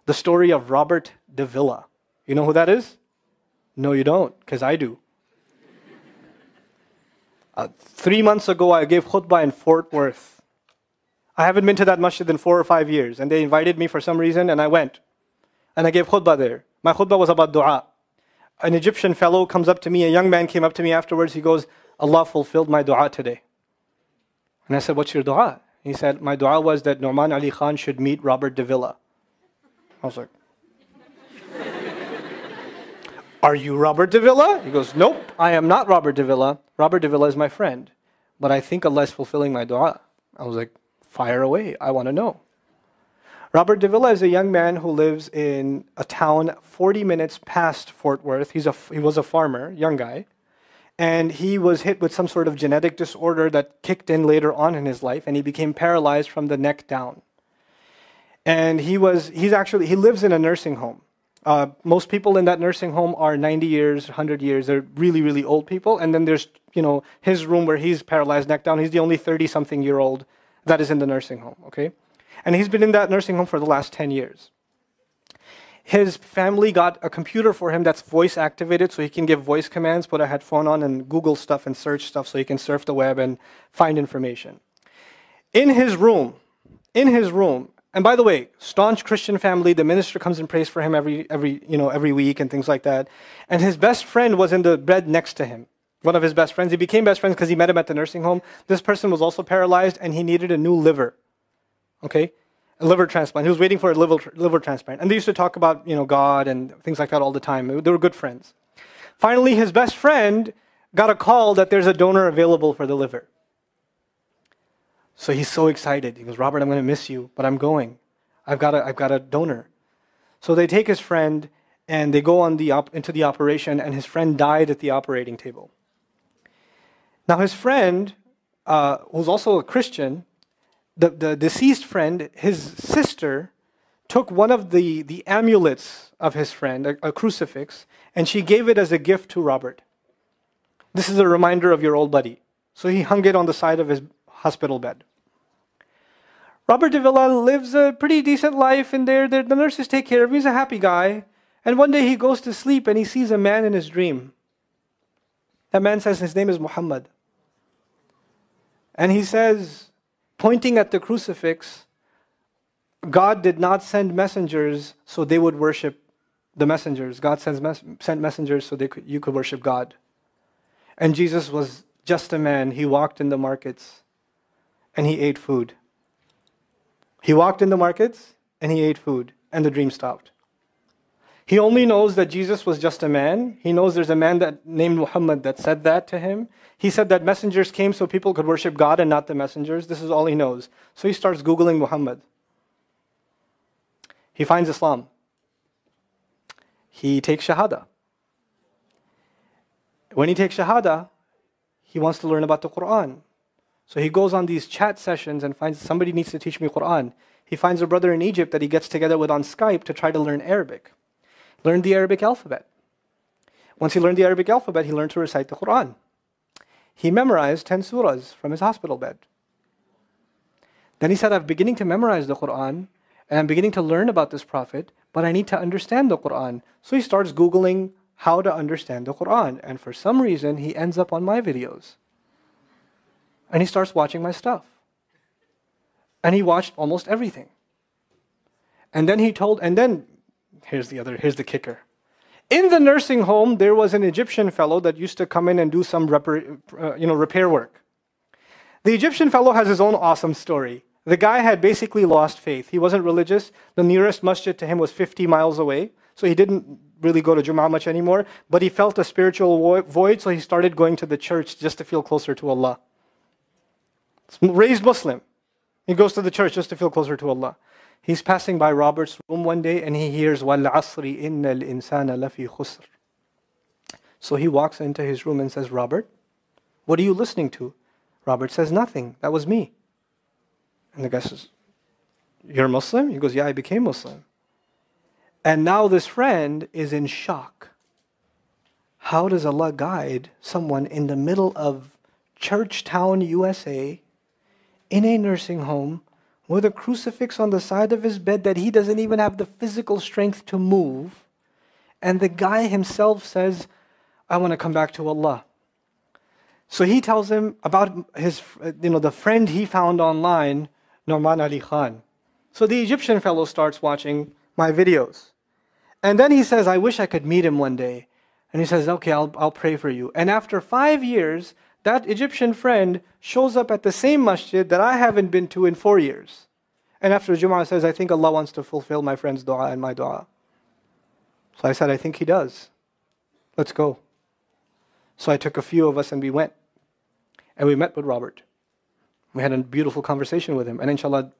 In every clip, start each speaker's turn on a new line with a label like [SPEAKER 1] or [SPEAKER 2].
[SPEAKER 1] The story of Robert de Villa. You know who that is? No, you don't, because I do. 3 months ago, I gave khutbah in Fort Worth. I haven't been to that masjid in 4 or 5 years, and they invited me for some reason, and I went. And I gave khutbah there. My khutbah was about dua. An Egyptian fellow comes up to me, a young man came up to me afterwards, he goes, Allah fulfilled my dua today. And I said, what's your dua? He said, my dua was that Nouman Ali Khan should meet Robert de Villa. I was like, are you Robert de Villa? He goes, nope, I am not Robert de Villa. Robert de Villa is my friend. But I think Allah is fulfilling my dua. I was like, fire away, I want to know. Robert de Villa is a young man who lives in a town 40 minutes past Fort Worth. He was a farmer, young guy. And he was hit with some sort of genetic disorder that kicked in later on in his life, and he became paralyzed from the neck down. And he lives in a nursing home. Most people in that nursing home are 90 years, 100 years. They're really, really old people. And then there's, his room where he's paralyzed neck down. He's the only 30-something-year-old that is in the nursing home, okay? And he's been in that nursing home for the last 10 years. His family got a computer for him that's voice activated, so he can give voice commands, put a headphone on and Google stuff and search stuff so he can surf the web and find information. In his room, and by the way, staunch Christian family, the minister comes and prays for him every week and things like that. And his best friend was in the bed next to him. One of his best friends. He became best friends because he met him at the nursing home. This person was also paralyzed and he needed a new liver. Okay? A liver transplant. He was waiting for a liver transplant. And they used to talk about, God and things like that all the time. They were good friends. Finally, his best friend got a call that there's a donor available for the liver. So he's so excited. He goes, Robert, I'm going to miss you, but I'm going. I've got a donor. So they take his friend and they go into the operation, and his friend died at the operating table. Now his friend, who's also a Christian, the deceased friend, his sister, took one of the amulets of his friend, a crucifix, and she gave it as a gift to Robert. This is a reminder of your old buddy. So he hung it on the side of his hospital bed. Robert de Villa lives a pretty decent life in there. The nurses take care of him. He's a happy guy. And one day he goes to sleep and he sees a man in his dream. That man says his name is Muhammad. And he says, pointing at the crucifix, God did not send messengers so they would worship the messengers. God sent messengers so you could worship God. And Jesus was just a man. He walked in the markets and he ate food. He walked in the markets and he ate food, and the dream stopped. He only knows that Jesus was just a man. He knows there's a man named Muhammad that said that to him. He said that messengers came so people could worship God and not the messengers. This is all he knows. So he starts Googling Muhammad. He finds Islam. He takes Shahada. When he takes Shahada, he wants to learn about the Quran. So he goes on these chat sessions and finds somebody needs to teach me Quran. He finds a brother in Egypt that he gets together with on Skype to try to learn Arabic. Learned the Arabic alphabet. Once he learned the Arabic alphabet, he learned to recite the Quran. He memorized 10 surahs from his hospital bed. Then he said, I'm beginning to memorize the Quran, and I'm beginning to learn about this prophet, but I need to understand the Quran. So he starts Googling how to understand the Quran. And for some reason, he ends up on my videos. And he starts watching my stuff. And he watched almost everything. And then here's the kicker. In the nursing home, there was an Egyptian fellow that used to come in and do some repair work. The Egyptian fellow has his own awesome story. The guy had basically lost faith. He wasn't religious. The nearest masjid to him was 50 miles away. So he didn't really go to Jum'ah much anymore. But he felt a spiritual void, so he started going to the church just to feel closer to Allah. Raised Muslim. He goes to the church just to feel closer to Allah. He's passing by Robert's room one day and he hears وَالْعَصْرِ إِنَّ الْإِنسَانَ لَفِي خُسْرٍ. So he walks into his room and says, Robert, what are you listening to? Robert says, nothing. That was me. And the guy says, you're Muslim? He goes, yeah, I became Muslim. And now this friend is in shock. How does Allah guide someone in the middle of Churchtown, USA, in a nursing home, with a crucifix on the side of his bed that he doesn't even have the physical strength to move. And the guy himself says, I want to come back to Allah. So he tells him about his, the friend he found online, Nouman Ali Khan. So the Egyptian fellow starts watching my videos. And then he says, I wish I could meet him one day. And he says, okay, I'll pray for you. And after 5 years, that Egyptian friend shows up at the same masjid that I haven't been to in 4 years. And after Jum'ah says, I think Allah wants to fulfill my friend's dua and my dua. So I said, I think He does. Let's go. So I took a few of us and we went. And we met with Robert. We had a beautiful conversation with him. And inshallah,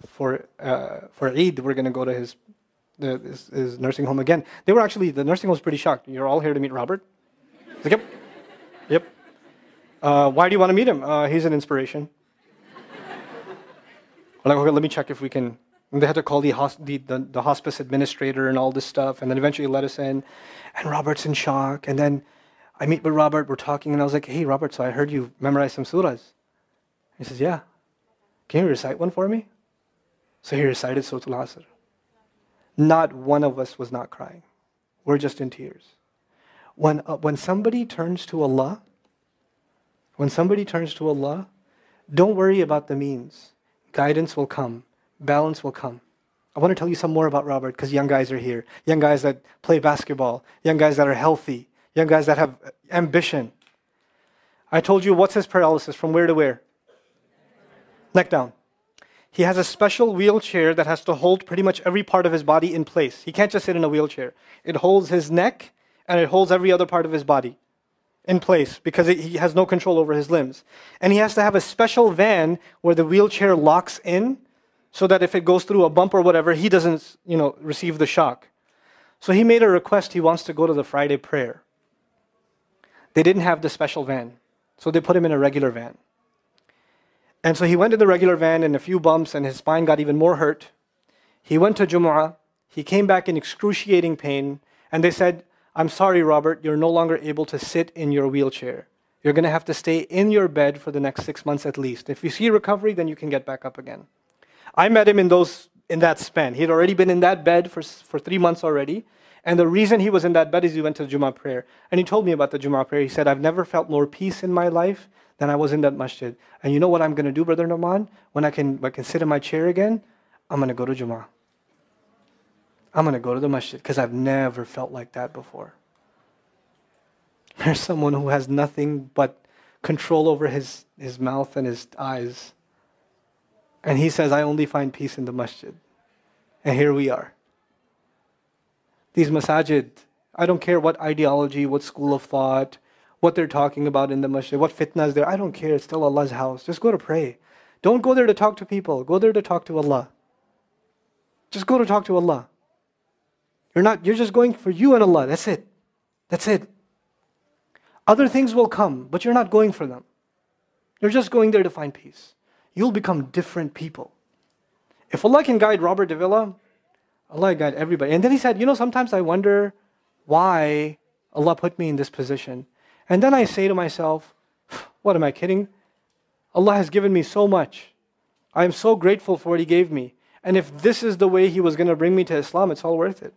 [SPEAKER 1] for Eid, we're going to go to his nursing home again. The nursing home was pretty shocked. You're all here to meet Robert? He's like, yep. Why do you want to meet him? He's an inspiration. We're like, okay, let me check if we can. And they had to call the hospice administrator and all this stuff, and then eventually let us in. And Robert's in shock. And then I meet with Robert, we're talking, and I was like, hey, Robert, so I heard you memorize some surahs. He says, yeah. Can you recite one for me? So he recited Surah Al-Asr. Not one of us was not crying. We're just in tears. When somebody turns to Allah, don't worry about the means. Guidance will come. Balance will come. I want to tell you some more about Robert because young guys are here. Young guys that play basketball. Young guys that are healthy. Young guys that have ambition. I told you what's his paralysis, from where to where? Neck down. He has a special wheelchair that has to hold pretty much every part of his body in place. He can't just sit in a wheelchair. It holds his neck and it holds every other part of his body in place because he has no control over his limbs. And he has to have a special van where the wheelchair locks in so that if it goes through a bump or whatever, he doesn't, receive the shock. So he made a request. He wants to go to the Friday prayer. They didn't have the special van, so they put him in a regular van. And so he went to the regular van and a few bumps and his spine got even more hurt. He went to Jumu'ah. He came back in excruciating pain. And they said, I'm sorry, Robert, you're no longer able to sit in your wheelchair. You're going to have to stay in your bed for the next 6 months at least. If you see recovery, then you can get back up again. I met him in that span. He had already been in that bed for 3 months already. And the reason he was in that bed is he went to the Jumu'ah prayer. And he told me about the Jumu'ah prayer. He said, I've never felt more peace in my life than I was in that masjid. And you know what I'm going to do, Brother Nouman? When I can sit in my chair again, I'm going to go to Jumu'ah. I'm going to go to the masjid because I've never felt like that before. There's someone who has nothing but control over his mouth and his eyes. And he says, I only find peace in the masjid. And here we are. These masajid, I don't care what ideology, what school of thought, what they're talking about in the masjid, what fitna is there. I don't care. It's still Allah's house. Just go to pray. Don't go there to talk to people. Go there to talk to Allah. Just go to talk to Allah. You're just going for you and Allah. That's it. That's it. Other things will come, but you're not going for them. You're just going there to find peace. You'll become different people. If Allah can guide Robert Davila, Allah guide everybody. And then he said, sometimes I wonder why Allah put me in this position. And then I say to myself, what am I kidding? Allah has given me so much. I am so grateful for what He gave me. And if this is the way He was going to bring me to Islam, it's all worth it.